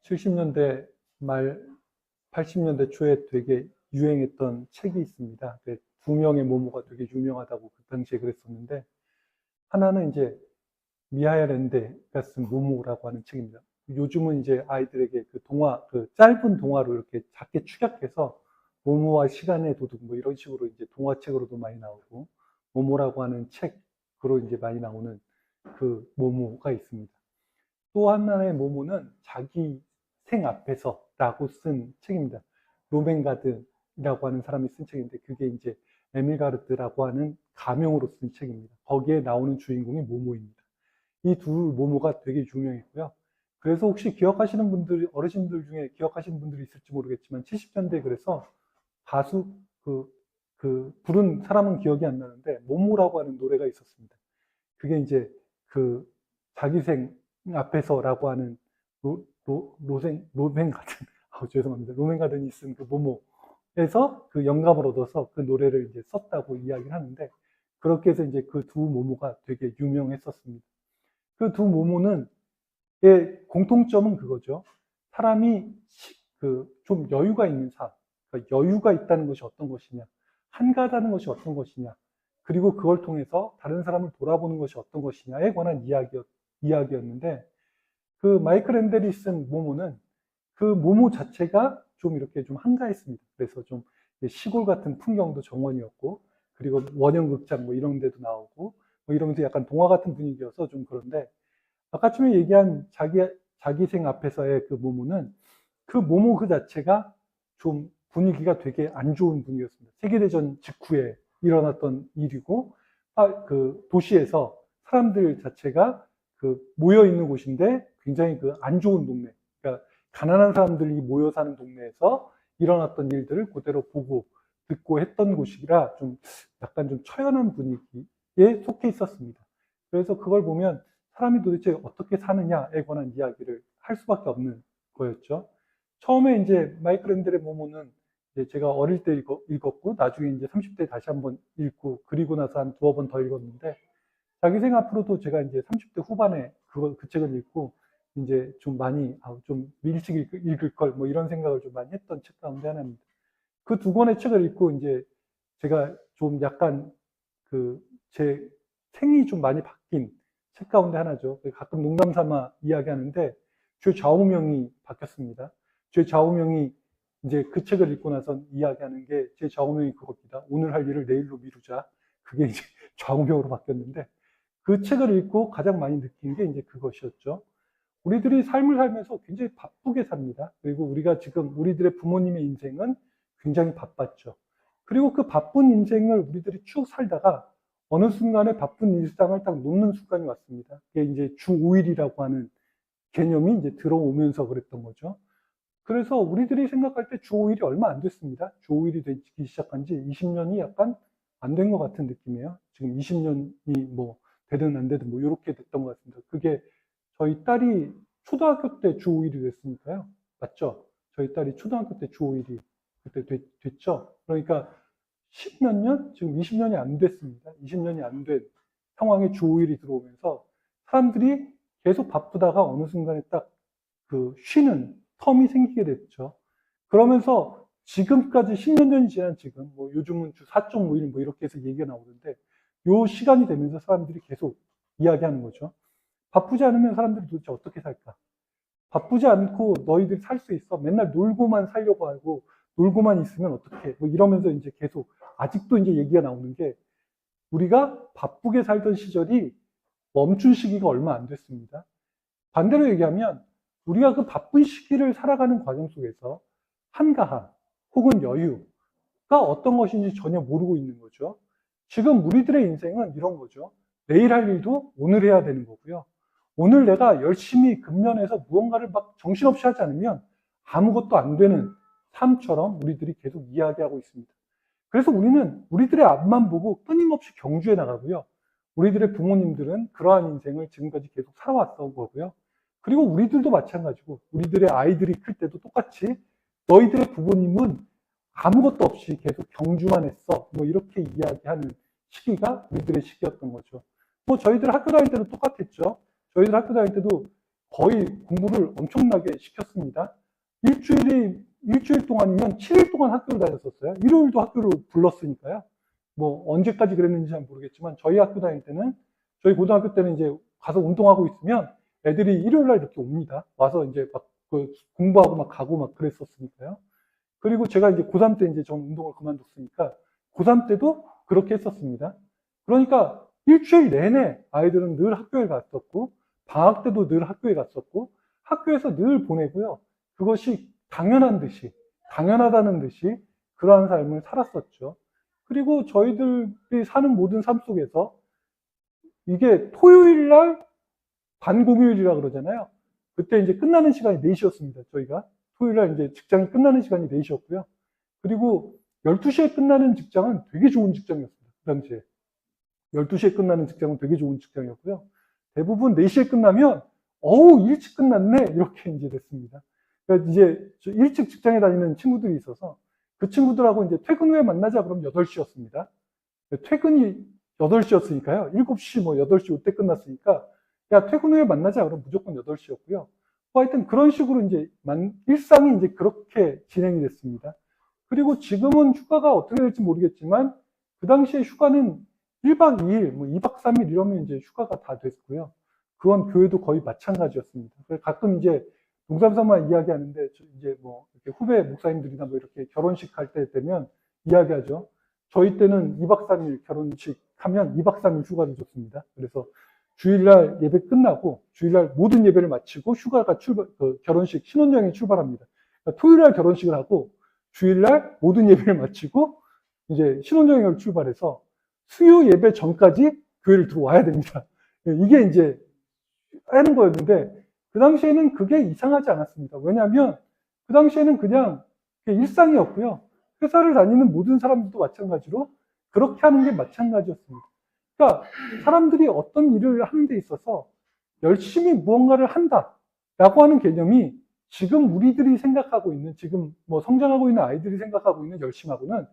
(70년대) 말 (80년대) 초에 되게 유행했던 책이 있습니다. 두 명의 모모가 되게 유명하다고 그 당시에 그랬었는데, 하나는 이제 미하엘 엔데가 쓴 모모라고 하는 책입니다. 요즘은 이제 아이들에게 그 동화, 그 짧은 동화로 이렇게 작게 축약해서 모모와 시간의 도둑 뭐 이런 식으로 이제 동화책으로도 많이 나오고, 모모라고 하는 책으로 이제 많이 나오는 그 모모가 있습니다. 또 하나의 모모는 자기 생 앞에서라고 쓴 책입니다. 로맨가든이라고 하는 사람이 쓴 책인데, 그게 이제 에밀 가르트라고 하는 가명으로 쓴 책입니다. 거기에 나오는 주인공이 모모입니다. 이 두 모모가 되게 유명했고요. 그래서 혹시 기억하시는 분들, 어르신들 중에 기억하시는 분들이 있을지 모르겠지만 70년대 그래서 가수 부른 사람은 기억이 안 나는데 모모라고 하는 노래가 있었습니다. 그게 이제 그 자기 생 앞에서라고 하는 로맨가든 죄송합니다. 로맨가든이 쓴 그 모모에서 그 영감을 얻어서 그 노래를 이제 썼다고 이야기를 하는데, 그렇게 해서 이제 그 두 모모가 되게 유명했었습니다. 그 두 모모는 의 공통점은 그거죠. 사람이 좀 여유가 있는 삶, 그러니까 여유가 있다는 것이 어떤 것이냐, 한가하다는 것이 어떤 것이냐, 그리고 그걸 통해서 다른 사람을 돌아보는 것이 어떤 것이냐에 관한 이야기였는데, 그 마이클 앤델이 쓴 모모는 그 모모 자체가 좀 이렇게 좀 한가했습니다. 그래서 좀 시골 같은 풍경도 정원이었고, 그리고 원형극장 뭐 이런 데도 나오고, 뭐 이러면서 약간 동화 같은 분위기여서 좀 그런데, 아까쯤에 얘기한 자기 생 앞에서의 그 모모는 그 모모 그 자체가 좀 분위기가 되게 안 좋은 분위기였습니다. 세계대전 직후에 일어났던 일이고, 그 도시에서 사람들 자체가 그 모여 있는 곳인데 굉장히 그 안 좋은 동네, 그러니까 가난한 사람들이 모여 사는 동네에서 일어났던 일들을 그대로 보고 듣고 했던 곳이라 좀 약간 좀 처연한 분위기에 속해 있었습니다. 그래서 그걸 보면 사람이 도대체 어떻게 사느냐에 관한 이야기를 할 수밖에 없는 거였죠. 처음에 이제 마이클 앤델의 모모는 이제 제가 어릴 때 읽었고, 나중에 이제 30대 다시 한번 읽고, 그리고 나서 한 두어 번 더 읽었는데, 자기 생 앞으로도 제가 이제 30대 후반에 그 책을 읽고, 이제 좀 많이, 좀 일찍 읽을 걸, 뭐 이런 생각을 좀 많이 했던 책 가운데 하나입니다. 그 두 권의 책을 읽고, 이제 제가 좀 약간 제 생이 좀 많이 바뀐 책 가운데 하나죠. 가끔 농담 삼아 이야기하는데, 죄 좌우명이 바뀌었습니다. 죄 좌우명이 이제 그 책을 읽고 나서 이야기하는 게, 제 좌우명이 그겁니다. 오늘 할 일을 내일로 미루자. 그게 이제 좌우명으로 바뀌었는데, 그 책을 읽고 가장 많이 느낀 게 이제 그것이었죠. 우리들이 삶을 살면서 굉장히 바쁘게 삽니다. 그리고 우리가 지금 우리들의 부모님의 인생은 굉장히 바빴죠. 그리고 그 바쁜 인생을 우리들이 쭉 살다가 어느 순간에 바쁜 일상을 딱 놓는 순간이 왔습니다. 그게 이제 주 5일이라고 하는 개념이 이제 들어오면서 그랬던 거죠. 그래서 우리들이 생각할 때 주 5일이 얼마 안 됐습니다. 주 5일이 되기 시작한 지 20년이 약간 안 된 것 같은 느낌이에요. 지금 20년이 뭐 되든 안 되든 뭐 이렇게 됐던 것 같습니다. 그게 저희 딸이 초등학교 때 주 5일이 됐으니까요. 맞죠? 저희 딸이 초등학교 때 주 5일이 그때 됐죠? 그러니까 10몇 년? 지금 20년이 안 됐습니다. 20년이 안 된 상황에 주 5일이 들어오면서 사람들이 계속 바쁘다가 어느 순간에 딱 쉬는 텀이 생기게 됐죠. 그러면서 지금까지 10몇 년이 지난 지금, 뭐 요즘은 주 4.5일 뭐 이렇게 해서 얘기가 나오는데, 요 시간이 되면서 사람들이 계속 이야기하는 거죠. 바쁘지 않으면 사람들이 도대체 어떻게 살까? 바쁘지 않고 너희들이 살 수 있어. 맨날 놀고만 살려고 하고, 놀고만 있으면 어떡해? 뭐 이러면서 이제 계속, 아직도 이제 얘기가 나오는 게, 우리가 바쁘게 살던 시절이 멈춘 시기가 얼마 안 됐습니다. 반대로 얘기하면, 우리가 그 바쁜 시기를 살아가는 과정 속에서 한가함 혹은 여유가 어떤 것인지 전혀 모르고 있는 거죠. 지금 우리들의 인생은 이런 거죠. 내일 할 일도 오늘 해야 되는 거고요. 오늘 내가 열심히 근면해서 무언가를 막 정신없이 하지 않으면 아무것도 안 되는 삶처럼 우리들이 계속 이야기하고 있습니다. 그래서 우리는 우리들의 앞만 보고 끊임없이 경주해 나가고요. 우리들의 부모님들은 그러한 인생을 지금까지 계속 살아왔던 거고요. 그리고 우리들도 마찬가지고, 우리들의 아이들이 클 때도 똑같이 너희들의 부모님은 아무것도 없이 계속 경주만 했어. 뭐 이렇게 이야기하는 시기가 우리들의 시기였던 거죠. 뭐 저희들 학교 다닐 때도 똑같았죠. 저희들 학교 다닐 때도 거의 공부를 엄청나게 시켰습니다. 일주일 동안이면 7일 동안 학교를 다녔었어요. 일요일도 학교를 불렀으니까요. 뭐 언제까지 그랬는지 잘 모르겠지만 저희 학교 다닐 때는, 저희 고등학교 때는 이제 가서 운동하고 있으면 애들이 일요일 날 이렇게 옵니다. 와서 이제 막 공부하고 막 가고 막 그랬었으니까요. 그리고 제가 이제 고3 때 이제 전 운동을 그만뒀으니까 고3 때도 그렇게 했었습니다. 그러니까 일주일 내내 아이들은 늘 학교에 갔었고, 방학 때도 늘 학교에 갔었고, 학교에서 늘 보내고요. 그것이 당연하다는 듯이 그러한 삶을 살았었죠. 그리고 저희들이 사는 모든 삶 속에서 이게 토요일 날 반공휴일이라 그러잖아요. 그때 이제 끝나는 시간이 4시였습니다. 저희가. 토요일 날 이제 직장이 끝나는 시간이 4시였고요. 그리고 12시에 끝나는 직장은 되게 좋은 직장이었습니다. 그 당시에. 12시에 끝나는 직장은 되게 좋은 직장이었고요. 대부분 4시에 끝나면, 어우, 일찍 끝났네. 이렇게 이제 됐습니다. 그러니까 이제 일찍 직장에 다니는 친구들이 있어서 그 친구들하고 이제 퇴근 후에 만나자 그러면 8시였습니다. 퇴근이 8시였으니까요. 7시, 뭐 8시 이때 끝났으니까, 야, 퇴근 후에 만나자 그러면 무조건 8시였고요. 뭐 하여튼 그런 식으로 이제 일상이 이제 그렇게 진행이 됐습니다. 그리고 지금은 휴가가 어떻게 될지 모르겠지만, 그 당시에 휴가는 1박 2일, 뭐 2박 3일 이러면 이제 휴가가 다 됐고요. 그건 교회도 거의 마찬가지였습니다. 그래서 가끔 이제 농담삼아 이야기하는데, 이제 뭐 이렇게 후배 목사님들이나 뭐 이렇게 결혼식 할 때 되면 이야기하죠. 저희 때는 2박 3일 결혼식 하면 2박 3일 휴가를 줬습니다. 그래서 주일날 예배 끝나고 주일날 모든 예배를 마치고 휴가가 결혼식 신혼여행이 출발합니다. 그러니까 토요일날 결혼식을 하고 주일날 모든 예배를 마치고 이제 신혼여행을 출발해서 수요 예배 전까지 교회를 들어와야 됩니다. 이게 이제 하는 거였는데, 그 당시에는 그게 이상하지 않았습니다. 왜냐하면 그 당시에는 그냥 일상이었고요. 회사를 다니는 모든 사람들도 마찬가지로 그렇게 하는 게 마찬가지였습니다. 그러니까 사람들이 어떤 일을 하는 데 있어서 열심히 무언가를 한다라고 하는 개념이 지금 우리들이 생각하고 있는, 지금 뭐 성장하고 있는 아이들이 생각하고 있는 열심하고는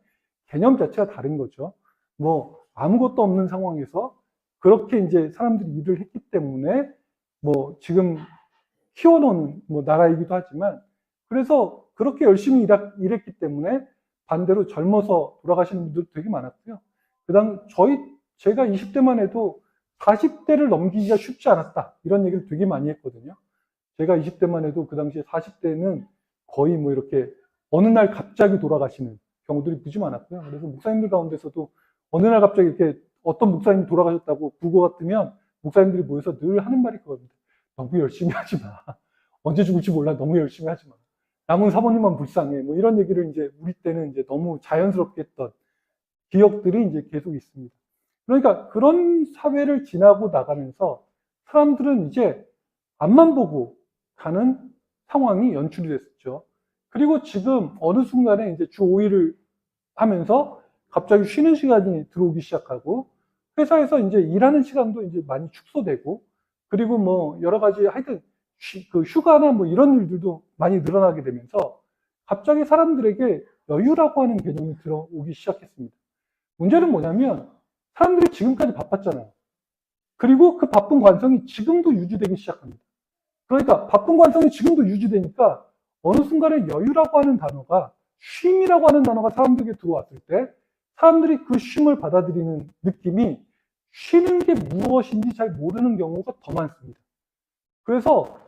개념 자체가 다른 거죠. 뭐 아무것도 없는 상황에서 그렇게 이제 사람들이 일을 했기 때문에 뭐 지금 키워놓는 뭐 나라이기도 하지만, 그래서 그렇게 열심히 일했기 때문에 반대로 젊어서 돌아가시는 분들도 되게 많았고요. 제가 20대만 해도 40대를 넘기기가 쉽지 않았다, 이런 얘기를 되게 많이 했거든요. 제가 20대만 해도 그 당시에 40대는 거의 뭐 이렇게 어느 날 갑자기 돌아가시는 경우들이 무지 많았고요. 그래서 목사님들 가운데서도 어느 날 갑자기 이렇게 어떤 목사님이 돌아가셨다고 부고가 뜨면 목사님들이 모여서 늘 하는 말이 그겁니다. 너무 열심히 하지 마. 언제 죽을지 몰라. 너무 열심히 하지 마. 남은 사모님만 불쌍해. 뭐 이런 얘기를 이제 우리 때는 이제 너무 자연스럽게 했던 기억들이 이제 계속 있습니다. 그러니까 그런 사회를 지나고 나가면서 사람들은 이제 앞만 보고 가는 상황이 연출이 됐었죠. 그리고 지금 어느 순간에 이제 주 5일을 하면서 갑자기 쉬는 시간이 들어오기 시작하고, 회사에서 이제 일하는 시간도 이제 많이 축소되고, 그리고 뭐 여러 가지 하여튼 그 휴가나 뭐 이런 일들도 많이 늘어나게 되면서 갑자기 사람들에게 여유라고 하는 개념이 들어오기 시작했습니다. 문제는 뭐냐면 사람들이 지금까지 바빴잖아요. 그리고 그 바쁜 관성이 지금도 유지되기 시작합니다. 그러니까 바쁜 관성이 지금도 유지되니까 어느 순간에 여유라고 하는 단어가, 쉼이라고 하는 단어가 사람들에게 들어왔을 때 사람들이 그 쉼을 받아들이는 느낌이 쉬는 게 무엇인지 잘 모르는 경우가 더 많습니다. 그래서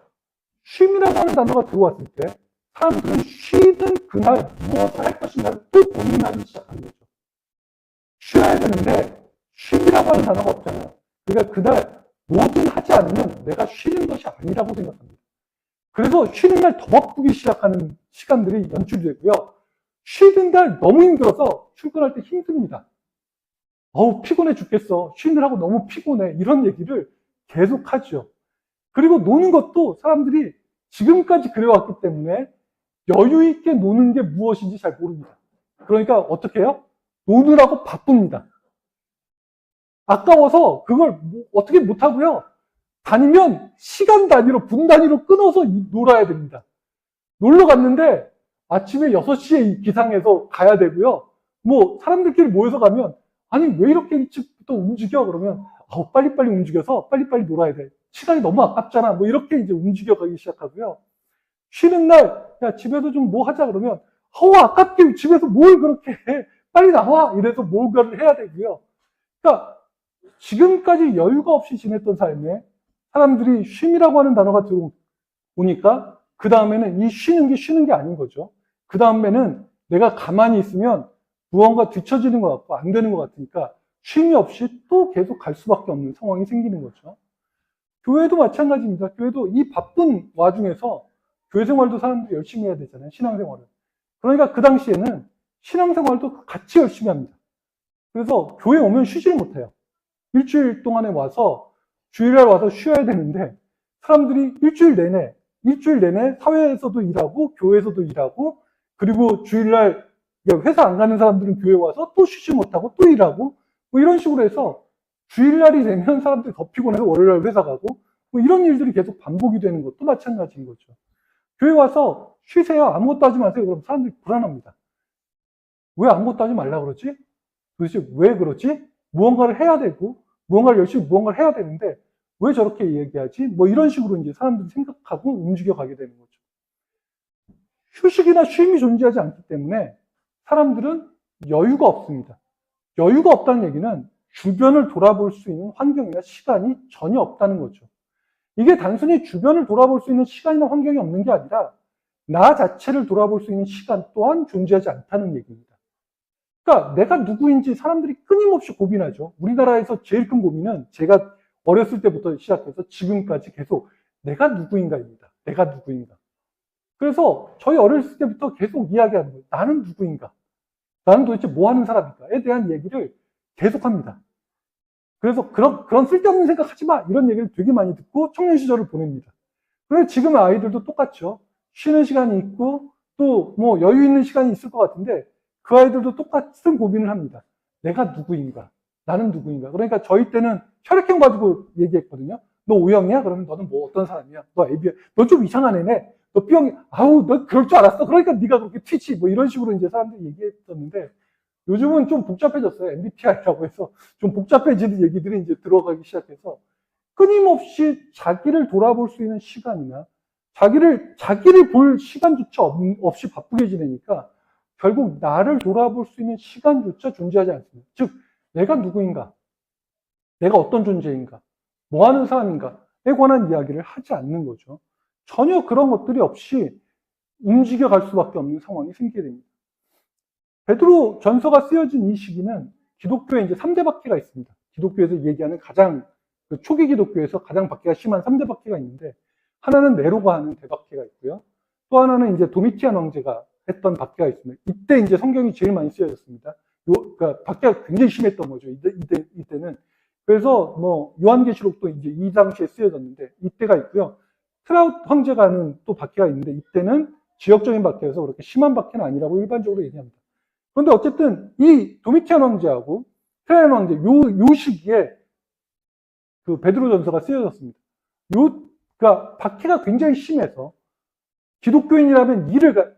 쉼이라고 하는 단어가 들어왔을 때 사람들은 쉬는 그날 무엇을 할 것인가를 또 고민하기 시작하는 거죠. 쉬어야 되는데 쉼이라고 하는 단어가 없잖아요. 그러니까 그날 뭐든 하지 않으면 내가 쉬는 것이 아니라고 생각합니다. 그래서 쉬는 날 더 바쁘기 시작하는 시간들이 연출되고요. 쉬는 날 너무 힘들어서 출근할 때 힘듭니다. 어우, 피곤해 죽겠어. 쉬느라고 너무 피곤해. 이런 얘기를 계속 하죠. 그리고 노는 것도 사람들이 지금까지 그래왔기 때문에 여유 있게 노는 게 무엇인지 잘 모릅니다. 그러니까 어떻게 해요? 노느라고 바쁩니다. 아까워서 그걸 어떻게 못하고요. 다니면 시간 단위로, 분 단위로 끊어서 놀아야 됩니다. 놀러 갔는데 아침에 6시에 기상해서 가야 되고요. 뭐 사람들끼리 모여서 가면, 아니 왜 이렇게 일찍부터 움직여? 그러면 빨리빨리 움직여서 빨리빨리 놀아야 돼. 시간이 너무 아깝잖아. 뭐 이렇게 이제 움직여가기 시작하고요. 쉬는 날, 야, 집에서 좀 뭐 하자 그러면, 아깝게 집에서 뭘 그렇게 해. 빨리 나와. 이래서 뭔가를 해야 되고요. 그러니까 지금까지 여유가 없이 지냈던 삶에 사람들이 쉼이라고 하는 단어가 들어오니까 그 다음에는 이 쉬는 게 아닌 거죠. 그 다음에는 내가 가만히 있으면 무언가 뒤처지는 것 같고 안 되는 것 같으니까 쉼이 없이 또 계속 갈 수밖에 없는 상황이 생기는 거죠. 교회도 마찬가지입니다. 교회도 이 바쁜 와중에서 교회 생활도 사람들이 열심히 해야 되잖아요. 신앙생활을. 그러니까 그 당시에는 신앙생활도 같이 열심히 합니다. 그래서 교회 오면 쉬지를 못해요. 일주일 동안에 와서 주일날 와서 쉬어야 되는데 사람들이 일주일 내내 사회에서도 일하고 교회에서도 일하고 그리고 주일날 회사 안 가는 사람들은 교회 와서 또 쉬지 못하고 또 일하고 뭐 이런 식으로 해서 주일날이 되면 사람들이 더 피곤해서 월요일날 회사 가고 뭐 이런 일들이 계속 반복이 되는 것도 마찬가지인 거죠. 교회 와서 쉬세요. 아무것도 하지 마세요. 그럼 사람들이 불안합니다. 왜 아무것도 하지 말라 그러지? 도대체 왜 그러지? 무언가를 해야 되고 무언가를 열심히 무언가를 해야 되는데 왜 저렇게 얘기하지? 뭐 이런 식으로 이제 사람들이 생각하고 움직여가게 되는 거죠. 휴식이나 쉼이 존재하지 않기 때문에 사람들은 여유가 없습니다. 여유가 없다는 얘기는 주변을 돌아볼 수 있는 환경이나 시간이 전혀 없다는 거죠. 이게 단순히 주변을 돌아볼 수 있는 시간이나 환경이 없는 게 아니라 나 자체를 돌아볼 수 있는 시간 또한 존재하지 않다는 얘기입니다. 그러니까 내가 누구인지 사람들이 끊임없이 고민하죠. 우리나라에서 제일 큰 고민은 제가 어렸을 때부터 시작해서 지금까지 계속 내가 누구인가입니다. 내가 누구인가. 그래서 저희 어렸을 때부터 계속 이야기하는 거예요. 나는 누구인가? 나는 도대체 뭐 하는 사람인가에 대한 얘기를 계속합니다. 그래서 그런 쓸데없는 생각 하지 마! 이런 얘기를 되게 많이 듣고 청년 시절을 보냅니다. 그래서 지금 아이들도 똑같죠. 쉬는 시간이 있고 또 뭐 여유 있는 시간이 있을 것 같은데 그 아이들도 똑같은 고민을 합니다. 내가 누구인가? 나는 누구인가? 그러니까 저희 때는 혈액형 가지고 얘기했거든요. 너 O형이야? 그러면 너는 뭐 어떤 사람이야? 너 AB야? 너 좀 이상한 애네? 너 B형이, 너 그럴 줄 알았어? 그러니까 네가 그렇게 튀지. 뭐 이런 식으로 이제 사람들이 얘기했었는데 요즘은 좀 복잡해졌어요. MBTI라고 해서 좀 복잡해지는 얘기들이 이제 들어가기 시작해서 끊임없이 자기를 돌아볼 수 있는 시간이나 자기를 볼 시간조차 없이 바쁘게 지내니까 결국 나를 돌아볼 수 있는 시간조차 존재하지 않습니다. 즉, 내가 누구인가? 내가 어떤 존재인가? 뭐 하는 사람인가에 관한 이야기를 하지 않는 거죠. 전혀 그런 것들이 없이 움직여갈 수밖에 없는 상황이 생기게 됩니다. 베드로 전서가 쓰여진 이 시기는 기독교에 이제 3대 박해가 있습니다. 기독교에서 얘기하는 초기 기독교에서 가장 박해가 심한 3대 박해가 있는데, 하나는 네로가 하는 대박해가 있고요. 또 하나는 이제 도미티안 왕제가 했던 박해가 있습니다. 이때 이제 성경이 제일 많이 쓰여졌습니다. 그러니까 박해가 굉장히 심했던 거죠. 이때는. 그래서 뭐 요한계시록도 이제 이 당시에 쓰여졌는데 이때가 있고요. 트라우트 황제가 하는 또 박해가 있는데 이때는 지역적인 박해여서 그렇게 심한 박해는 아니라고 일반적으로 얘기합니다. 그런데 어쨌든 이 도미티안 왕제하고 트라이안 왕제 요 시기에 그 베드로전서가 쓰여졌습니다. 그러니까 박해가 굉장히 심해서 기독교인이라면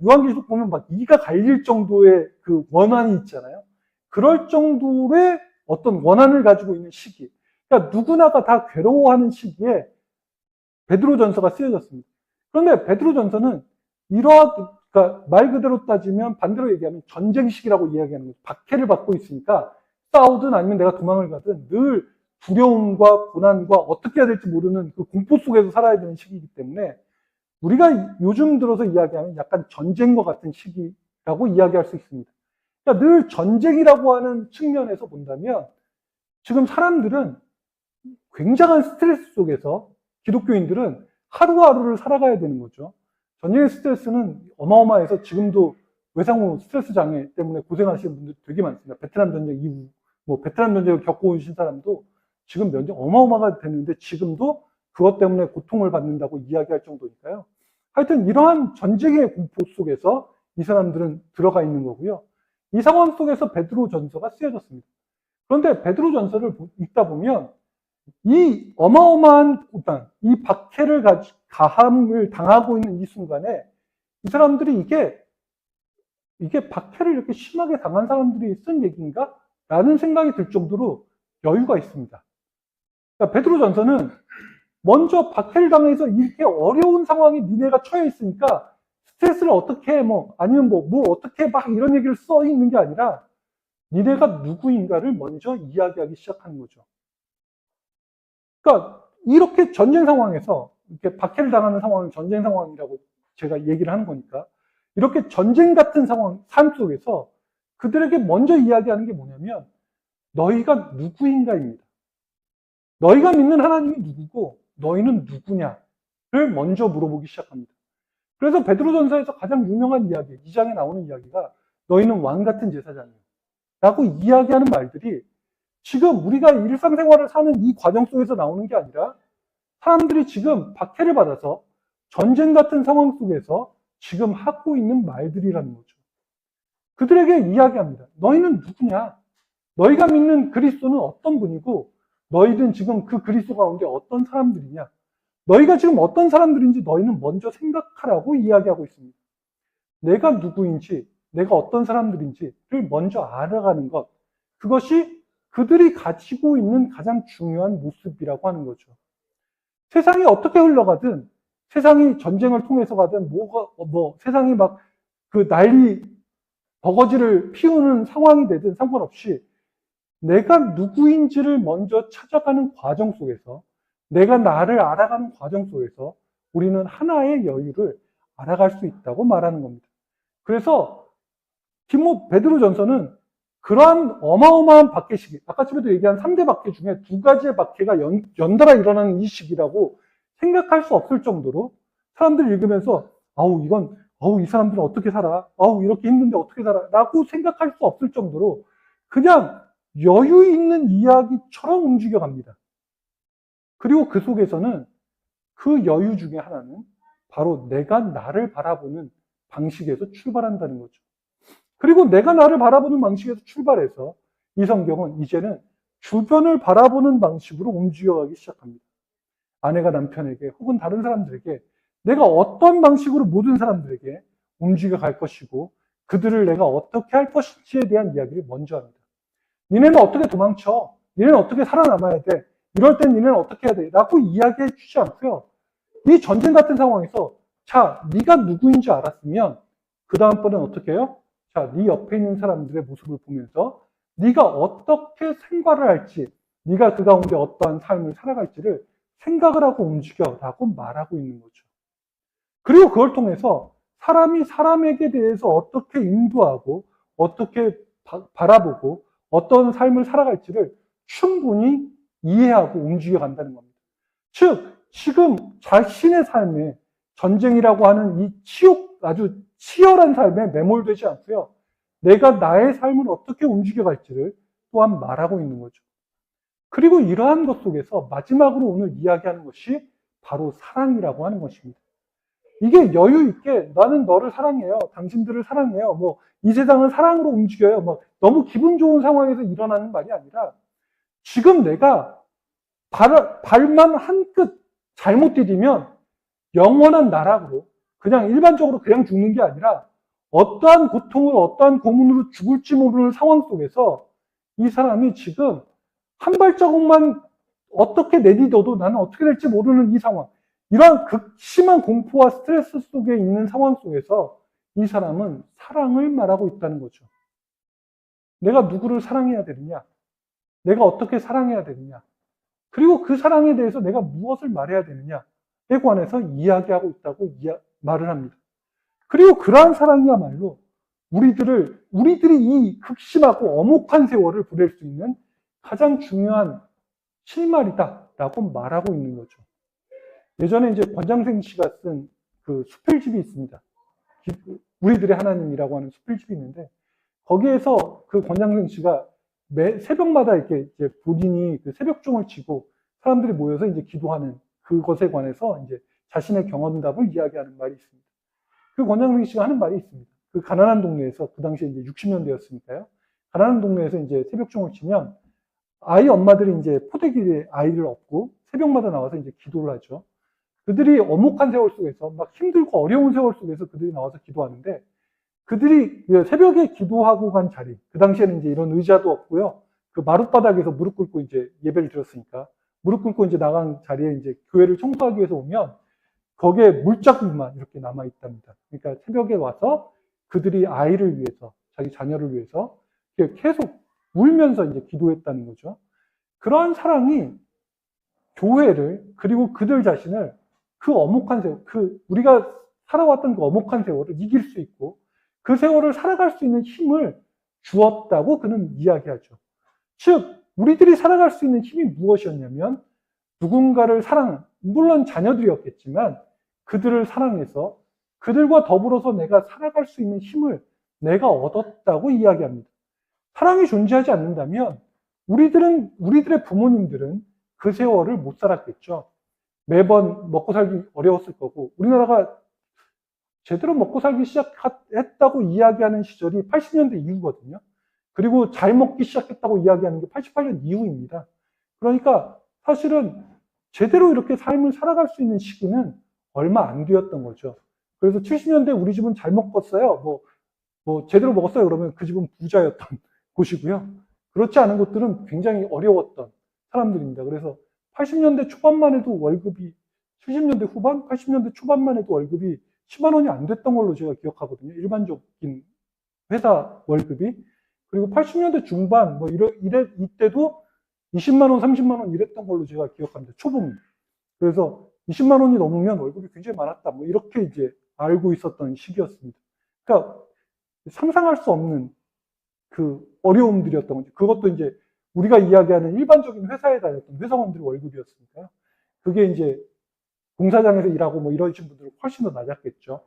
요한계시록 보면 막 이가 갈릴 정도의 그 원한이 있잖아요. 그럴 정도의 어떤 원한을 가지고 있는 시기. 그러니까 누구나가 다 괴로워하는 시기에 베드로전서가 쓰여졌습니다. 그런데 베드로전서는 그러니까 말 그대로 따지면 반대로 얘기하면 전쟁 시기라고 이야기하는 거죠. 박해를 받고 있으니까 싸우든 아니면 내가 도망을 가든 늘 두려움과 고난과 어떻게 해야 될지 모르는 그 공포 속에서 살아야 되는 시기이기 때문에 우리가 요즘 들어서 이야기하면 약간 전쟁과 같은 시기라고 이야기할 수 있습니다. 그러니까 늘 전쟁이라고 하는 측면에서 본다면 지금 사람들은 굉장한 스트레스 속에서 기독교인들은 하루하루를 살아가야 되는 거죠. 전쟁의 스트레스는 어마어마해서 지금도 외상후 스트레스 장애 때문에 고생하시는 분들 되게 많습니다. 베트남 전쟁 이후, 뭐 베트남 전쟁을 겪어오신 사람도 지금 면적 어마어마가 됐는데 지금도 그것 때문에 고통을 받는다고 이야기할 정도니까요. 하여튼 이러한 전쟁의 공포 속에서 이 사람들은 들어가 있는 거고요. 이 상황 속에서 베드로전서가 쓰여졌습니다. 그런데 베드로전서를 읽다 보면 이 어마어마한 고난, 이 박해를 가함을 당하고 있는 이 순간에 이 사람들이 이게 박해를 이렇게 심하게 당한 사람들이 쓴 얘기인가? 라는 생각이 들 정도로 여유가 있습니다. 그러니까 베드로전서는 먼저 박해를 당해서 이렇게 어려운 상황에 니네가 처해 있으니까 스트레스를 어떻게 해, 아니면 뭘 어떻게 해, 막 이런 얘기를 써 있는 게 아니라 니네가 누구인가를 먼저 이야기하기 시작하는 거죠. 그러니까 이렇게 전쟁 상황에서 이렇게 박해를 당하는 상황은 전쟁 상황이라고 제가 얘기를 하는 거니까 이렇게 전쟁 같은 상황, 삶 속에서 그들에게 먼저 이야기하는 게 뭐냐면 너희가 누구인가입니다. 너희가 믿는 하나님이 누구고 너희는 누구냐를 먼저 물어보기 시작합니다. 그래서 베드로전서에서 가장 유명한 이야기, 2장에 나오는 이야기가 너희는 왕 같은 제사장이야 라고 이야기하는 말들이 지금 우리가 일상생활을 사는 이 과정 속에서 나오는 게 아니라 사람들이 지금 박해를 받아서 전쟁 같은 상황 속에서 지금 하고 있는 말들이라는 거죠. 그들에게 이야기합니다. 너희는 누구냐? 너희가 믿는 그리스도는 어떤 분이고 너희는 지금 그 그리스도 가운데 어떤 사람들이냐? 너희가 지금 어떤 사람들인지 너희는 먼저 생각하라고 이야기하고 있습니다. 내가 누구인지, 내가 어떤 사람들인지를 먼저 알아가는 것. 그것이 그들이 가지고 있는 가장 중요한 모습이라고 하는 거죠. 세상이 어떻게 흘러가든, 세상이 전쟁을 통해서 가든, 세상이 막 그 난리, 버거지를 피우는 상황이 되든 상관없이 내가 누구인지를 먼저 찾아가는 과정 속에서 내가 나를 알아가는 과정 속에서 우리는 하나의 여유를 알아갈 수 있다고 말하는 겁니다. 그래서 베드로전서는 그러한 어마어마한 박해 시기, 아까 집에도 얘기한 3대 박해 중에 2가지의 박해가 연달아 일어나는 이 시기라고 생각할 수 없을 정도로 사람들이 읽으면서 이 사람들은 어떻게 살아? 이렇게 힘든데 어떻게 살아? 라고 생각할 수 없을 정도로 그냥 여유 있는 이야기처럼 움직여갑니다. 그리고 그 속에서는 그 여유 중에 하나는 바로 내가 나를 바라보는 방식에서 출발한다는 거죠. 그리고 내가 나를 바라보는 방식에서 출발해서 이 성경은 이제는 주변을 바라보는 방식으로 움직여가기 시작합니다. 아내가 남편에게 혹은 다른 사람들에게 내가 어떤 방식으로 모든 사람들에게 움직여갈 것이고 그들을 내가 어떻게 할 것인지에 대한 이야기를 먼저 합니다. 니네는 어떻게 도망쳐? 니네는 어떻게 살아남아야 돼? 이럴 땐 니네는 어떻게 해야 돼? 라고 이야기해 주지 않고요. 이 전쟁 같은 상황에서 자, 네가 누구인지 알았으면 그 다음번엔 어떻게 해요? 자, 네 옆에 있는 사람들의 모습을 보면서 네가 어떻게 생활을 할지, 네가 그 가운데 어떠한 삶을 살아갈지를 생각을 하고 움직여라고 말하고 있는 거죠. 그리고 그걸 통해서 사람이 사람에게 대해서 어떻게 인도하고 어떻게 바라보고 어떤 삶을 살아갈지를 충분히 이해하고 움직여간다는 겁니다. 즉, 지금 자신의 삶에 전쟁이라고 하는 이 아주 치열한 삶에 매몰되지 않고요. 내가 나의 삶을 어떻게 움직여갈지를 또한 말하고 있는 거죠. 그리고 이러한 것 속에서 마지막으로 오늘 이야기하는 것이 바로 사랑이라고 하는 것입니다. 이게 여유 있게 나는 너를 사랑해요. 당신들을 사랑해요. 이 세상은 사랑으로 움직여요. 너무 기분 좋은 상황에서 일어나는 말이 아니라 지금 내가 발만 한 끗 잘못 디디면 영원한 나락으로 그냥 일반적으로 그냥 죽는 게 아니라 어떠한 고통을 어떠한 고문으로 죽을지 모르는 상황 속에서 이 사람이 지금 한 발자국만 어떻게 내디뎌도 나는 어떻게 될지 모르는 이 상황, 이러한 극심한 공포와 스트레스 속에 있는 상황 속에서 이 사람은 사랑을 말하고 있다는 거죠. 내가 누구를 사랑해야 되느냐? 내가 어떻게 사랑해야 되느냐? 그리고 그 사랑에 대해서 내가 무엇을 말해야 되느냐에 관해서 이야기하고 있다고 말을 합니다. 그리고 그러한 사랑이야말로 우리들이 이 극심하고 엄혹한 세월을 보낼 수 있는 가장 중요한 실마리다라고 말하고 있는 거죠. 예전에 이제 권장생 씨가 쓴 그 수필집이 있습니다. 우리들의 하나님이라고 하는 수필집이 있는데 거기에서 그 권장생 씨가 매 새벽마다 이렇게 이제 본인이 그 새벽종을 치고 사람들이 모여서 이제 기도하는 그것에 관해서 이제 자신의 경험담을 이야기하는 말이 있습니다. 그 권장생 씨가 하는 말이 있습니다. 그 가난한 동네에서 그 당시에 이제 60년대였으니까요. 가난한 동네에서 이제 새벽종을 치면 아이 엄마들이 이제 포대기에 아이를 업고 새벽마다 나와서 이제 기도를 하죠. 그들이 엄혹한 세월 속에서 막 힘들고 어려운 세월 속에서 그들이 나와서 기도하는데 그들이 새벽에 기도하고 간 자리, 그 당시에는 이제 이런 의자도 없고요. 그 마룻바닥에서 무릎 꿇고 이제 예배를 드렸으니까 무릎 꿇고 이제 나간 자리에 이제 교회를 청소하기 위해서 오면 거기에 물자국만 이렇게 남아 있답니다. 그러니까 새벽에 와서 그들이 아이를 위해서, 자기 자녀를 위해서 계속 울면서 이제 기도했다는 거죠. 그러한 사랑이 교회를, 그리고 그들 자신을 그 엄혹한 세월, 우리가 살아왔던 그 엄혹한 세월을 이길 수 있고 그 세월을 살아갈 수 있는 힘을 주었다고 그는 이야기하죠. 즉, 우리들이 살아갈 수 있는 힘이 무엇이었냐면 누군가를 물론 자녀들이었겠지만 그들을 사랑해서 그들과 더불어서 내가 살아갈 수 있는 힘을 내가 얻었다고 이야기합니다. 사랑이 존재하지 않는다면 우리들의 부모님들은 그 세월을 못 살았겠죠. 매번 먹고 살기 어려웠을 거고, 우리나라가 제대로 먹고 살기 시작했다고 이야기하는 시절이 80년대 이후거든요. 그리고 잘 먹기 시작했다고 이야기하는 게 88년 이후입니다. 그러니까 사실은 제대로 이렇게 삶을 살아갈 수 있는 시기는 얼마 안 되었던 거죠. 그래서 70년대 우리 집은 잘 먹었어요. 제대로 먹었어요. 그러면 그 집은 부자였던 곳이고요. 그렇지 않은 곳들은 굉장히 어려웠던 사람들입니다. 그래서 80년대 초반만 해도 월급이 70년대 후반, 80년대 초반만 해도 월급이 10만 원이 안 됐던 걸로 제가 기억하거든요. 일반적인 회사 월급이. 그리고 80년대 중반, 이때도 20만 원, 30만 원 이랬던 걸로 제가 기억합니다. 초봉. 그래서 20만 원이 넘으면 월급이 굉장히 많았다. 이렇게 이제 알고 있었던 시기였습니다. 그러니까 상상할 수 없는 그 어려움들이었던 거죠. 그것도 이제 우리가 이야기하는 일반적인 회사에 다녔던 회사원들의 월급이었으니까요. 그게 이제 공사장에서 일하고 이러신 분들은 훨씬 더 낮았겠죠.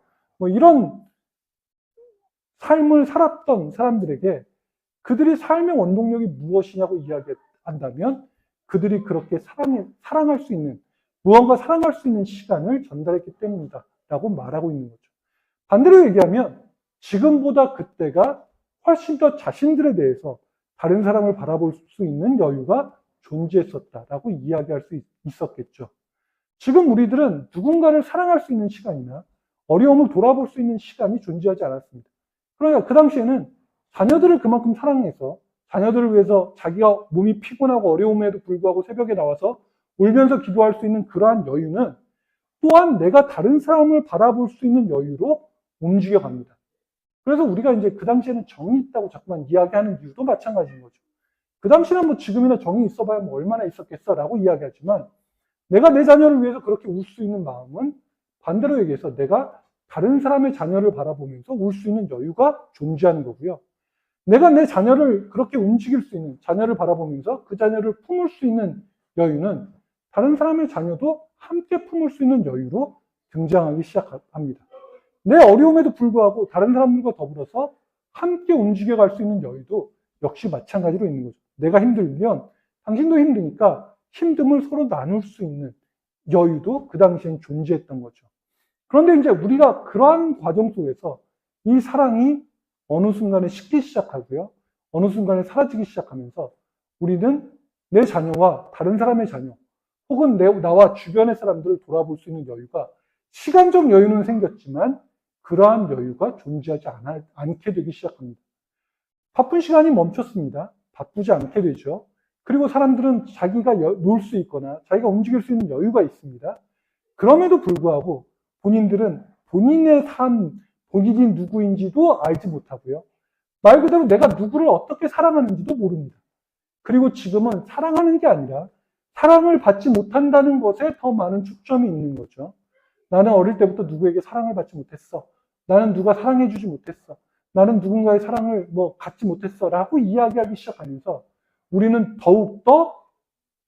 이런 삶을 살았던 사람들에게 그들이 삶의 원동력이 무엇이냐고 이야기한다면 그들이 그렇게 사랑할 수 있는, 무언가 사랑할 수 있는 시간을 전달했기 때문이다 라고 말하고 있는 거죠. 반대로 얘기하면 지금보다 그때가 훨씬 더 자신들에 대해서 다른 사람을 바라볼 수 있는 여유가 존재했었다라고 이야기할 수 있었겠죠. 지금 우리들은 누군가를 사랑할 수 있는 시간이나 어려움을 돌아볼 수 있는 시간이 존재하지 않았습니다. 그러니까 그 당시에는 자녀들을 그만큼 사랑해서 자녀들을 위해서 자기가 몸이 피곤하고 어려움에도 불구하고 새벽에 나와서 울면서 기도할 수 있는 그러한 여유는 또한 내가 다른 사람을 바라볼 수 있는 여유로 움직여 갑니다. 그래서 우리가 이제 그 당시에는 정이 있다고 자꾸만 이야기하는 이유도 마찬가지인 거죠. 그 당시에는 지금이나 정이 있어봐야 얼마나 있었겠어 라고 이야기하지만 내가 내 자녀를 위해서 그렇게 울 수 있는 마음은 반대로 얘기해서 내가 다른 사람의 자녀를 바라보면서 울 수 있는 여유가 존재하는 거고요. 내가 내 자녀를 그렇게 움직일 수 있는, 자녀를 바라보면서 그 자녀를 품을 수 있는 여유는 다른 사람의 자녀도 함께 품을 수 있는 여유로 등장하기 시작합니다. 내 어려움에도 불구하고 다른 사람들과 더불어서 함께 움직여갈 수 있는 여유도 역시 마찬가지로 있는 거죠. 내가 힘들면 당신도 힘드니까 힘듦을 서로 나눌 수 있는 여유도 그 당시엔 존재했던 거죠. 그런데 이제 우리가 그러한 과정 속에서 이 사랑이 어느 순간에 식기 시작하고요. 어느 순간에 사라지기 시작하면서 우리는 내 자녀와 다른 사람의 자녀 혹은 나와 주변의 사람들을 돌아볼 수 있는 여유가 시간적 여유는 생겼지만 그러한 여유가 존재하지 않게 되기 시작합니다. 바쁜 시간이 멈췄습니다. 바쁘지 않게 되죠. 그리고 사람들은 자기가 놀 수 있거나 자기가 움직일 수 있는 여유가 있습니다. 그럼에도 불구하고 본인들은 본인의 삶, 본인이 누구인지도 알지 못하고요. 말 그대로 내가 누구를 어떻게 사랑하는지도 모릅니다. 그리고 지금은 사랑하는 게 아니라 사랑을 받지 못한다는 것에 더 많은 초점이 있는 거죠. 나는 어릴 때부터 누구에게 사랑을 받지 못했어. 나는 누가 사랑해주지 못했어. 나는 누군가의 사랑을 갖지 못했어. 라고 이야기하기 시작하면서 우리는 더욱더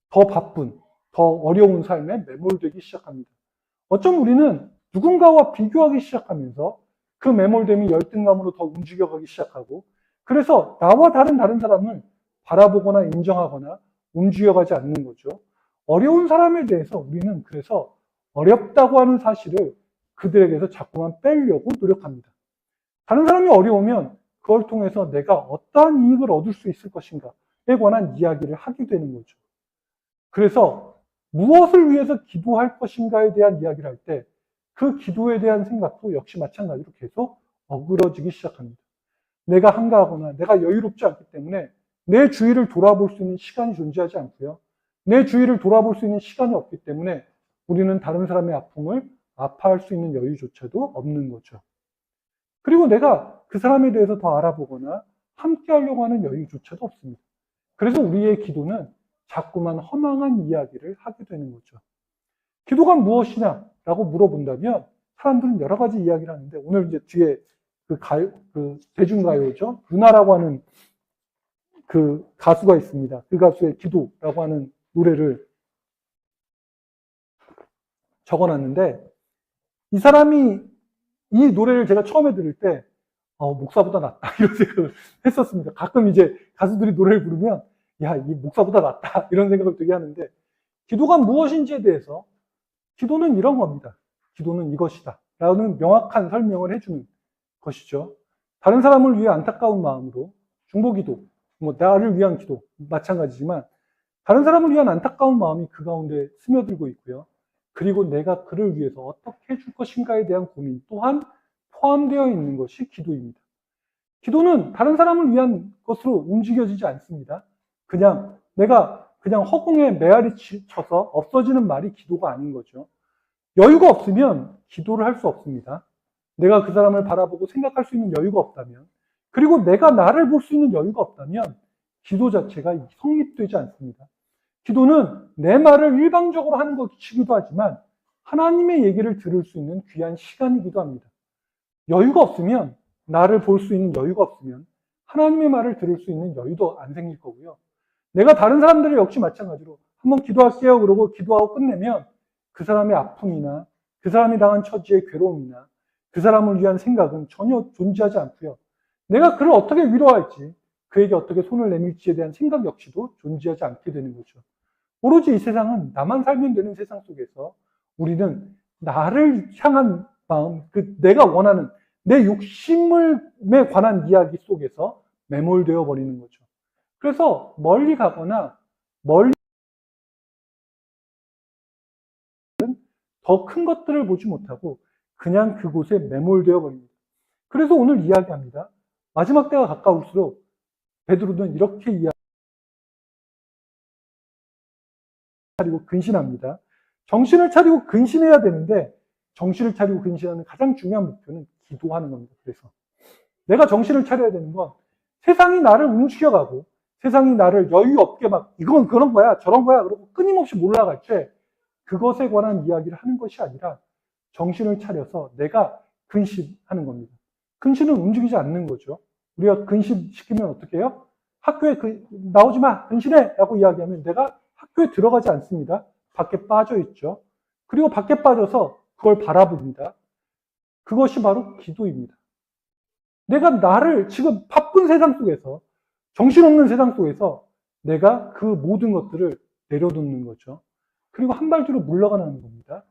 더 바쁜, 더 어려운 삶에 매몰되기 시작합니다. 어쩜 우리는 누군가와 비교하기 시작하면서 그 매몰됨이 열등감으로 더 움직여가기 시작하고 그래서 나와 다른 사람을 바라보거나 인정하거나 움직여가지 않는 거죠. 어려운 사람에 대해서 우리는 그래서 어렵다고 하는 사실을 그들에게서 자꾸만 빼려고 노력합니다. 다른 사람이 어려우면 그걸 통해서 내가 어떠한 이익을 얻을 수 있을 것인가에 관한 이야기를 하게 되는 거죠. 그래서 무엇을 위해서 기도할 것인가에 대한 이야기를 할 때 그 기도에 대한 생각도 역시 마찬가지로 계속 어그러지기 시작합니다. 내가 한가하거나 내가 여유롭지 않기 때문에 내 주위를 돌아볼 수 있는 시간이 존재하지 않고요. 내 주위를 돌아볼 수 있는 시간이 없기 때문에 우리는 다른 사람의 아픔을 아파할 수 있는 여유조차도 없는 거죠. 그리고 내가 그 사람에 대해서 더 알아보거나 함께 하려고 하는 여유조차도 없습니다. 그래서 우리의 기도는 자꾸만 허망한 이야기를 하게 되는 거죠. 기도가 무엇이냐? 라고 물어본다면 사람들은 여러 가지 이야기를 하는데, 오늘 이제 뒤에 그 대중가요죠. 누나라고 하는 그 가수가 있습니다. 그 가수의 기도라고 하는 노래를 적어놨는데, 이 사람이 이 노래를 제가 처음에 들을 때 목사보다 낫다 이런 생각을 했었습니다. 가끔 이제 가수들이 노래를 부르면 야, 이 목사보다 낫다 이런 생각을 되게 하는데, 기도가 무엇인지에 대해서 기도는 이런 겁니다. 기도는 이것이다 라는 명확한 설명을 해주는 것이죠. 다른 사람을 위해 안타까운 마음으로 중보기도, 뭐 나를 위한 기도 마찬가지지만 다른 사람을 위한 안타까운 마음이 그 가운데 스며들고 있고요. 그리고 내가 그를 위해서 어떻게 해줄 것인가에 대한 고민 또한 포함되어 있는 것이 기도입니다. 기도는 다른 사람을 위한 것으로 움직여지지 않습니다. 내가 허공에 메아리 쳐서 없어지는 말이 기도가 아닌 거죠. 여유가 없으면 기도를 할 수 없습니다. 내가 그 사람을 바라보고 생각할 수 있는 여유가 없다면, 그리고 내가 나를 볼 수 있는 여유가 없다면 기도 자체가 성립되지 않습니다. 기도는 내 말을 일방적으로 하는 것이기도 하지만 하나님의 얘기를 들을 수 있는 귀한 시간이기도 합니다. 여유가 없으면, 나를 볼 수 있는 여유가 없으면 하나님의 말을 들을 수 있는 여유도 안 생길 거고요. 내가 다른 사람들을 역시 마찬가지로 한번 기도할게요 그러고 기도하고 끝내면 그 사람의 아픔이나 그 사람이 당한 처지의 괴로움이나 그 사람을 위한 생각은 전혀 존재하지 않고요. 내가 그를 어떻게 위로할지, 그에게 어떻게 손을 내밀지에 대한 생각 역시도 존재하지 않게 되는 거죠. 오로지 이 세상은 나만 살면 되는 세상 속에서 우리는 나를 향한 마음, 내가 원하는 내 욕심에 관한 이야기 속에서 매몰되어 버리는 거죠. 그래서 멀리 가거나 더 큰 것들을 보지 못하고 그냥 그곳에 매몰되어 버립니다. 그래서 오늘 이야기합니다. 마지막 때가 가까울수록 베드로는 이렇게 차리고 근신합니다. 정신을 차리고 근신해야 되는데, 정신을 차리고 근신하는 가장 중요한 목표는 기도하는 겁니다. 그래서 내가 정신을 차려야 되는 건 세상이 나를 움직여가고 세상이 나를 여유 없게 막 이건 그런 거야 저런 거야 그러고 끊임없이 몰아갈 때 그것에 관한 이야기를 하는 것이 아니라 정신을 차려서 내가 근신하는 겁니다. 근신은 움직이지 않는 거죠. 우리가 근신시키면 어떻게 해요? 학교에 나오지 마, 근신해 라고 이야기하면 내가 학교에 들어가지 않습니다. 밖에 빠져 있죠. 그리고 밖에 빠져서 그걸 바라봅니다. 그것이 바로 기도입니다. 내가 나를 지금 바쁜 세상 속에서, 정신없는 세상 속에서 내가 그 모든 것들을 내려놓는 거죠. 그리고 한 발 뒤로 물러가는 겁니다.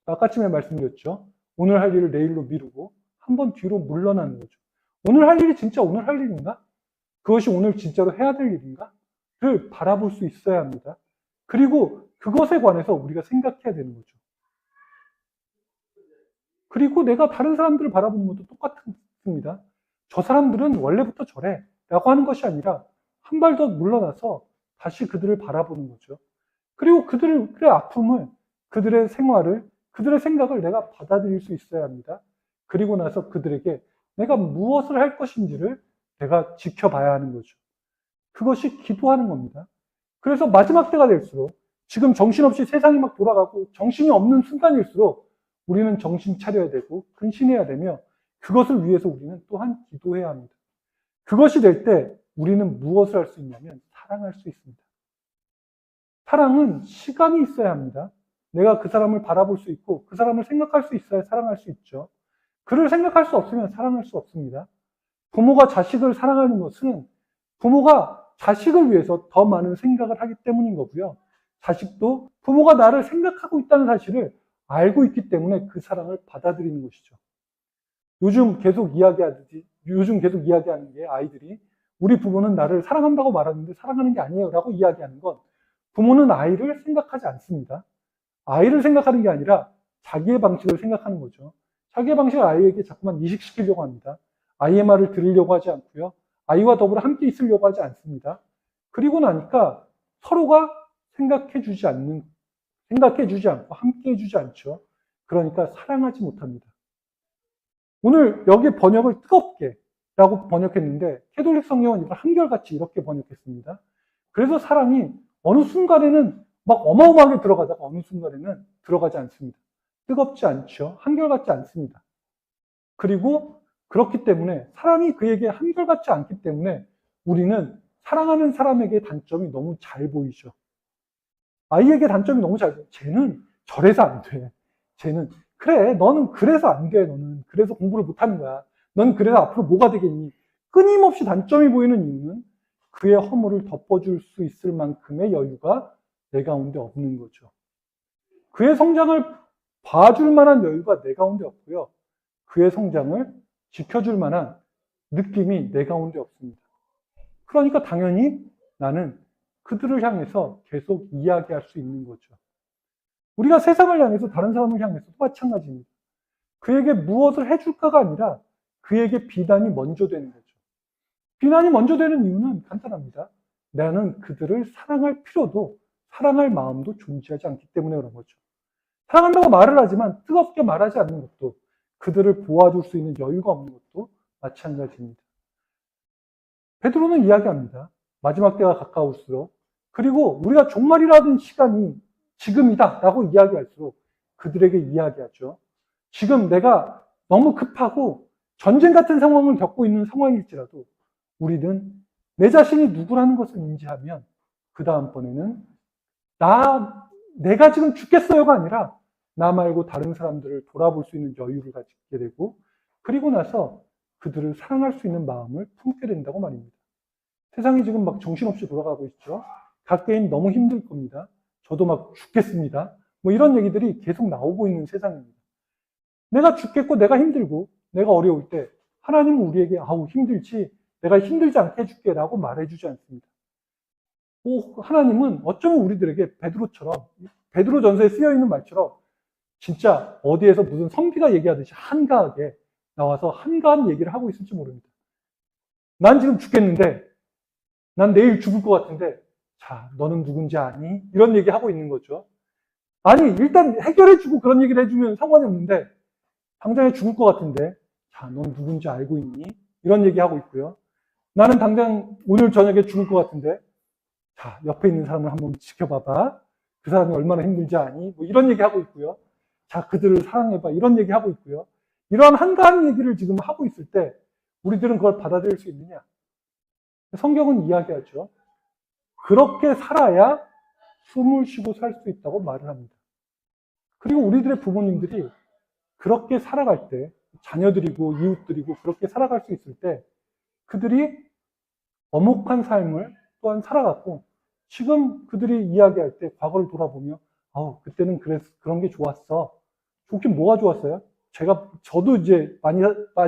아까쯤에 말씀드렸죠. 오늘 할 일을 내일로 미루고 한 번 뒤로 물러나는 거죠. 오늘 할 일이 진짜 오늘 할 일인가? 그것이 오늘 진짜로 해야 될 일인가? 를 바라볼 수 있어야 합니다. 그리고 그것에 관해서 우리가 생각해야 되는 거죠. 그리고 내가 다른 사람들을 바라보는 것도 똑같습니다. 저 사람들은 원래부터 저래 라고 하는 것이 아니라 한 발 더 물러나서 다시 그들을 바라보는 거죠. 그리고 그들의 아픔을, 그들의 생활을, 그들의 생각을 내가 받아들일 수 있어야 합니다. 그리고 나서 그들에게 내가 무엇을 할 것인지를 내가 지켜봐야 하는 거죠. 그것이 기도하는 겁니다. 그래서 마지막 때가 될수록, 지금 정신없이 세상이 막 돌아가고 정신이 없는 순간일수록 우리는 정신 차려야 되고 근신해야 되며, 그것을 위해서 우리는 또한 기도해야 합니다. 그것이 될 때 우리는 무엇을 할 수 있냐면 사랑할 수 있습니다. 사랑은 시간이 있어야 합니다. 내가 그 사람을 바라볼 수 있고 그 사람을 생각할 수 있어야 사랑할 수 있죠. 그를 생각할 수 없으면 사랑할 수 없습니다. 부모가 자식을 사랑하는 것은 부모가 자식을 위해서 더 많은 생각을 하기 때문인 거고요. 자식도 부모가 나를 생각하고 있다는 사실을 알고 있기 때문에 그 사랑을 받아들이는 것이죠. 요즘 계속 이야기하는 게, 아이들이 우리 부모는 나를 사랑한다고 말하는데 사랑하는 게 아니에요 라고 이야기하는 건, 부모는 아이를 생각하지 않습니다. 아이를 생각하는 게 아니라 자기의 방식을 생각하는 거죠. 자기의 방식을 아이에게 자꾸만 이식시키려고 합니다. 아이의 말을 들으려고 하지 않고요. 아이와 더불어 함께 있으려고 하지 않습니다. 그리고 나니까 서로가 생각해주지 않고 함께해주지 않죠. 그러니까 사랑하지 못합니다. 오늘 여기 번역을 뜨겁게 라고 번역했는데 캐톨릭 성경은 이걸 한결같이 이렇게 번역했습니다. 그래서 사랑이 어느 순간에는 막 어마어마하게 들어가다가 어느 순간에는 들어가지 않습니다. 뜨겁지 않죠. 한결같지 않습니다. 그리고 그렇기 때문에 사랑이 그에게 한결같지 않기 때문에 우리는 사랑하는 사람에게 단점이 너무 잘 보이죠. 아이에게 단점이 너무 잘 보여. 쟤는 저래서 안 돼. 쟤는 그래 너는 그래서 안 돼. 너는 그래서 공부를 못하는 거야. 넌 그래서 앞으로 뭐가 되겠니? 끊임없이 단점이 보이는 이유는 그의 허물을 덮어줄 수 있을 만큼의 여유가 내 가운데 없는 거죠. 그의 성장을 봐줄 만한 여유가 내 가운데 없고요. 그의 성장을 지켜줄 만한 느낌이 내 가운데 없습니다. 그러니까 당연히 나는 그들을 향해서 계속 이야기할 수 있는 거죠. 우리가 세상을 향해서 다른 사람을 향해서도 마찬가지입니다. 그에게 무엇을 해줄까가 아니라 그에게 비난이 먼저 되는 거죠. 비난이 먼저 되는 이유는 간단합니다. 나는 그들을 사랑할 필요도 사랑할 마음도 존재하지 않기 때문에 그런 거죠. 사랑한다고 말을 하지만 뜨겁게 말하지 않는 것도 그들을 보아줄 수 있는 여유가 없는 것도 마찬가지입니다. 베드로는 이야기합니다. 마지막 때가 가까울수록 그리고 우리가 종말이라는 시간이 지금이다 라고 이야기할수록 그들에게 이야기하죠. 지금 내가 너무 급하고 전쟁 같은 상황을 겪고 있는 상황일지라도 우리는 내 자신이 누구라는 것을 인지하면 그 다음번에는 내가 지금 죽겠어요가 아니라 나 말고 다른 사람들을 돌아볼 수 있는 여유를 가지게 되고 그리고 나서 그들을 사랑할 수 있는 마음을 품게 된다고 말입니다. 세상이 지금 막 정신없이 돌아가고 있죠. 각 개인 너무 힘들 겁니다. 저도 막 죽겠습니다. 뭐 이런 얘기들이 계속 나오고 있는 세상입니다. 내가 죽겠고 내가 힘들고 내가 어려울 때 하나님은 우리에게 아우 힘들지 내가 힘들지 않게 해줄게 라고 말해주지 않습니다. 하나님은 어쩌면 우리들에게 베드로 전서에 쓰여있는 말처럼 진짜 어디에서 무슨 선비가 얘기하듯이 한가하게 나와서 한가한 얘기를 하고 있을지 모릅니다. 난 지금 죽겠는데 난 내일 죽을 것 같은데 자 너는 누군지 아니? 이런 얘기 하고 있는 거죠. 아니 일단 해결해주고 그런 얘기를 해주면 상관이 없는데 당장에 죽을 것 같은데 자 넌 누군지 알고 있니? 이런 얘기 하고 있고요. 나는 당장 오늘 저녁에 죽을 것 같은데 자 옆에 있는 사람을 한번 지켜봐봐. 그 사람이 얼마나 힘들지 아니? 뭐 이런 얘기 하고 있고요. 자 그들을 사랑해봐. 이런 얘기 하고 있고요. 이러한 한가한 얘기를 지금 하고 있을 때 우리들은 그걸 받아들일 수 있느냐? 성경은 이야기하죠. 그렇게 살아야 숨을 쉬고 살 수 있다고 말을 합니다. 그리고 우리들의 부모님들이 그렇게 살아갈 때 자녀들이고 이웃들이고 그렇게 살아갈 수 있을 때 그들이 엄혹한 삶을 또한 살아갔고 지금 그들이 이야기할 때 과거를 돌아보며 그때는 그런 게 좋았어. 좋긴 뭐가 좋았어요? 저도 이제 많이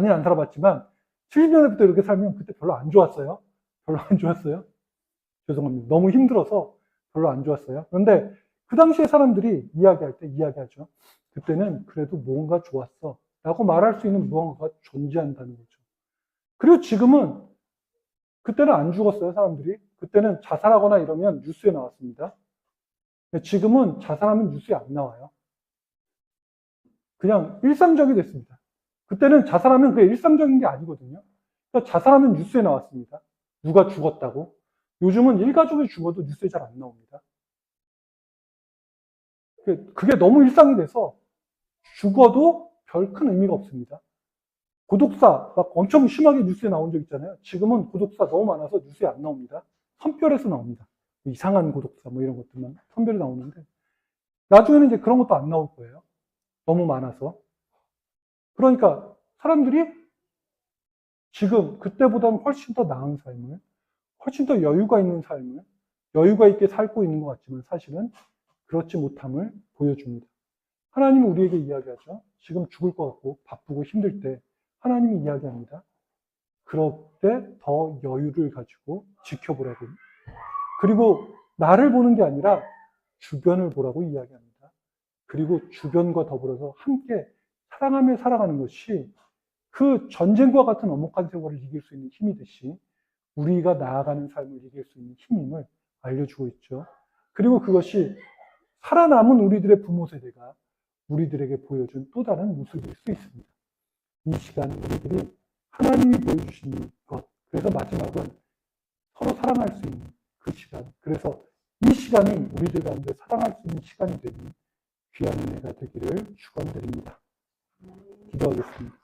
안 살아봤지만 70년대부터 이렇게 살면 그때 별로 안 좋았어요. 별로 안 좋았어요. 죄송합니다. 너무 힘들어서 별로 안 좋았어요. 그런데 그 당시에 사람들이 이야기할 때 이야기하죠. 그때는 그래도 뭔가 좋았어. 라고 말할 수 있는 무언가가 존재한다는 거죠. 그리고 지금은 그때는 안 죽었어요, 사람들이. 그때는 자살하거나 이러면 뉴스에 나왔습니다. 지금은 자살하면 뉴스에 안 나와요. 그냥 일상적이 됐습니다. 그때는 자살하면 그게 일상적인 게 아니거든요. 그러니까 자살하면 뉴스에 나왔습니다. 누가 죽었다고. 요즘은 일가족이 죽어도 뉴스에 잘 안 나옵니다. 그게 너무 일상이 돼서 죽어도 별 큰 의미가 없습니다. 고독사 막 엄청 심하게 뉴스에 나온 적 있잖아요. 지금은 고독사 너무 많아서 뉴스에 안 나옵니다. 선별해서 나옵니다. 이상한 고독사 뭐 이런 것들만 선별이 나오는데 나중에는 이제 그런 것도 안 나올 거예요. 너무 많아서. 그러니까 사람들이 지금 그때보다는 훨씬 더 나은 삶을, 훨씬 더 여유가 있는 삶을 여유가 있게 살고 있는 것 같지만 사실은 그렇지 못함을 보여줍니다. 하나님은 우리에게 이야기하죠. 지금 죽을 것 같고 바쁘고 힘들 때 하나님이 이야기합니다. 그럴 때 더 여유를 가지고 지켜보라고. 그리고 나를 보는 게 아니라 주변을 보라고 이야기합니다. 그리고 주변과 더불어서 함께 사랑하며 살아가는 것이 그 전쟁과 같은 엄혹한 세월을 이길 수 있는 힘이듯이 우리가 나아가는 삶을 이길 수 있는 힘임을 알려주고 있죠. 그리고 그것이 살아남은 우리들의 부모 세대가 우리들에게 보여준 또 다른 모습일 수 있습니다. 이 시간 우리들이 하나님이 보여주신 것, 그래서 마지막은 서로 사랑할 수 있는 그 시간, 그래서 이 시간이 우리들 가운데 사랑할 수 있는 시간이 되는 귀한 은혜가 되기를 축원드립니다. 기도하겠습니다.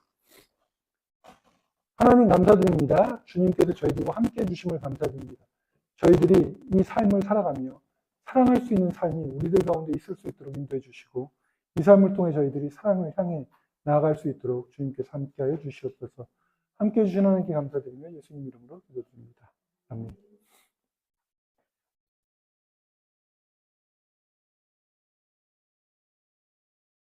하나님 감사드립니다. 주님께서 저희들과 함께 해주심을 감사드립니다. 저희들이 이 삶을 살아가며 사랑할 수 있는 삶이 우리들 가운데 있을 수 있도록 인도해 주시고 이 삶을 통해 저희들이 사랑을 향해 나아갈 수 있도록 주님께서 함께하여 주시옵소서. 함께해 주시는 하나님께 감사드리며 예수님 이름으로 기도드립니다. 아멘.